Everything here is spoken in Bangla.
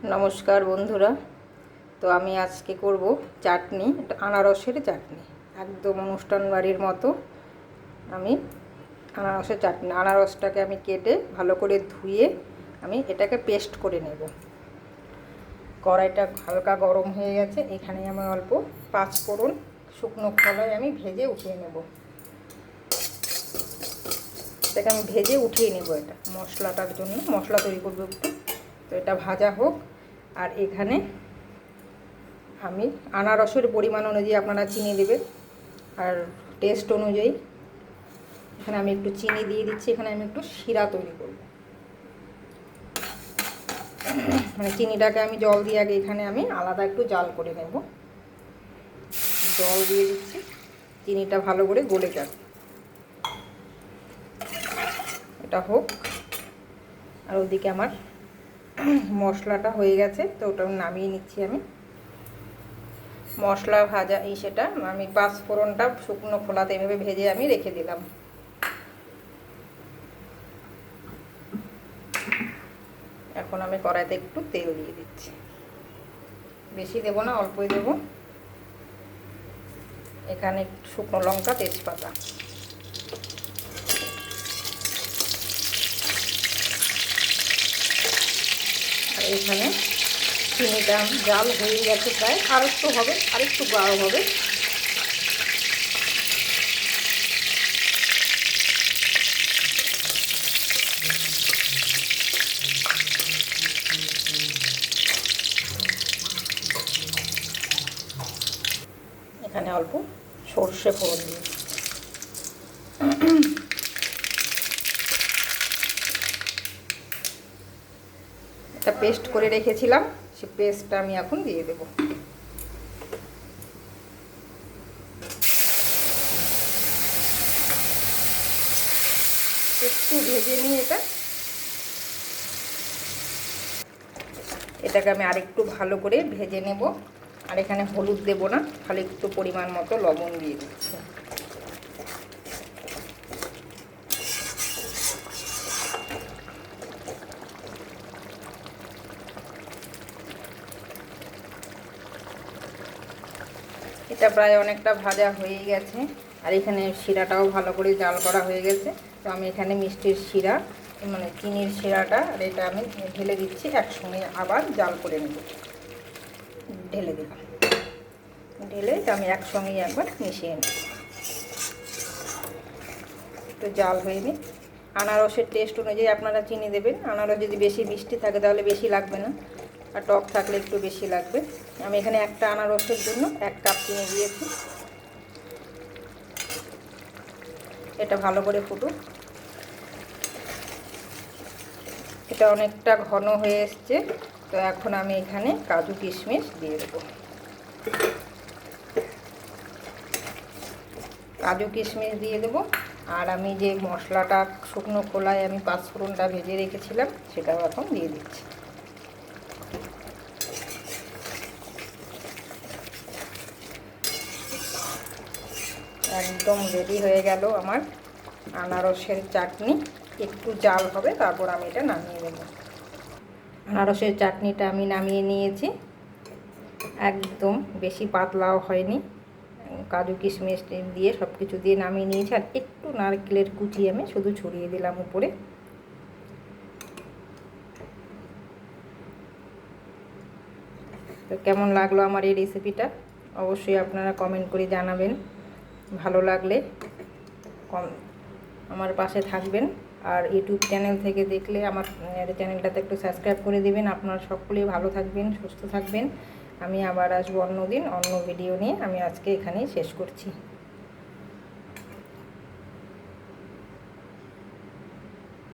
নমস্কার বন্ধুরা। তো আমি আজকে করব চাটনি, আনারসের চাটনি। একদম অনুষ্ঠান বাড়ির মতো আমি আনারসের চাটনি। আনারসটাকে আমি কেটে ভালো করে ধুয়ে আমি এটাকে পেস্ট করে নেব। কড়াইটা হালকা গরম হয়ে গেছে, এখানে আমি অল্প 5 ফোড়ন শুকনো খোলায় আমি ভেজে উঠিয়ে নেব। এটাকে আমি ভেজে উঠিয়ে নেব। এটা মশলাটার জন্য মশলা তৈরি করবো একটু, তো এটা ভাজা হোক। আর এখানে আমি আনারসের পরিমাণ অনুযায়ী আপনারা চিনি দেবেন, আর টেস্ট অনুযায়ী এখানে আমি একটু চিনি দিয়ে দিচ্ছি। এখানে আমি একটু শিরা তৈরি করব, মানে চিনিটাকে আমি জল দিয়ে আগে এখানে আমি আলাদা একটু জাল করে নেব। জল দিয়ে দিচ্ছি, চিনিটা ভালো করে গলে যাবে। এটা হোক। আর ওদিকে আমার মশলাটা হয়ে গেছে, তো ওটা নামিয়ে নিচ্ছি আমি। মশলা ভাজা সেটা আমি 5 ফোড়নটা শুকনো খোলাতে এভাবে ভেজে আমি রেখে দিলাম। এখন আমি কড়াইতে একটু তেল দিয়ে দিচ্ছি, বেশি দেব না, অল্পই দেব। এখানে শুকনো লঙ্কা, তেজপাতা, আর এখানে চিনিটা জাল হয়ে গেছে প্রায়, আর একটু হবে, আর একটু গাঢ় হবে। এখানে অল্প সর্ষে ফোড়ন দিয়ে এটা পেস্ট করে রেখেছিলাম, সে পেস্টটা আমি এখন দিয়ে দেব। একটু ভেজে নিয়ে এটাকে আমি আরেকটু ভালো করে ভেজে নেব। আর এখানে হলুদ দেব না, খালি একটু পরিমাণ মতো লবণ দিয়ে দিচ্ছি। এটা প্রায় অনেকটা ভাজা হয়ে গেছে, আর এখানে শিরাটাও ভালো করে জাল করা হয়ে গেছে। তো আমি এখানে মিষ্টির শিরা, মানে চিনির শিরাটা, আর এটা আমি ঢেলে দিচ্ছি একসঙ্গে, আবার জাল করে নেব। ঢেলে দিলাম, ঢেলে আমি একসঙ্গেই একবার মিশিয়ে নেব। একটু জাল হয়ে নিই। আনারসের টেস্ট অনুযায়ী আপনারা চিনি দেবেন। আনারস যদি বেশি মিষ্টি থাকে তাহলে বেশি লাগবে না, আর টক থাকলে একটু বেশি লাগবে। আমি এখানে একটা আনারসের জন্য 1 কাপ চিনি দিয়েছি। এটা ভালো করে ফুটুক। এটা অনেকটা ঘন হয়ে এসছে, তো এখন আমি এখানে কাজু কিশমিশ দিয়ে দেবো। কাজু কিশমিশ দিয়ে দেবো। আর আমি যে মশলাটা শুকনো খোলায় আমি 5 ফোড়নটা ভেজে রেখেছিলাম, সেটাও এখন দিয়ে দিচ্ছি। একদম রেডি হয়ে গেল আমার আনারসের চাটনি। একটু জাল হবে, তারপর আমি এটা নামিয়ে নেব। আনারসের চাটনিটা আমি নামিয়ে নিয়েছি। একদম বেশি পাতলাও হয়নি, কাজু কিশমিশ দিয়ে সব কিছু দিয়ে নামিয়ে নিয়েছি। আর একটু নারকেলের কুচি আমি শুধু ছড়িয়ে দিলাম উপরে। তো কেমন লাগলো আমার এই রেসিপিটা, অবশ্যই আপনারা কমেন্ট করে জানাবেন। ভালো লাগলে আমার পাশে থাকবেন। আর ইউটিউব চ্যানেল থেকে দেখলে আমার চ্যানেলটাতে একটু সাবস্ক্রাইব করে দেবেন। আপনারা সকলেই ভালো থাকবেন, সুস্থ থাকবেন। আমি আবার আসবো অন্য দিন অন্য ভিডিও নিয়ে। আমি আজকে এখানেই শেষ করছি।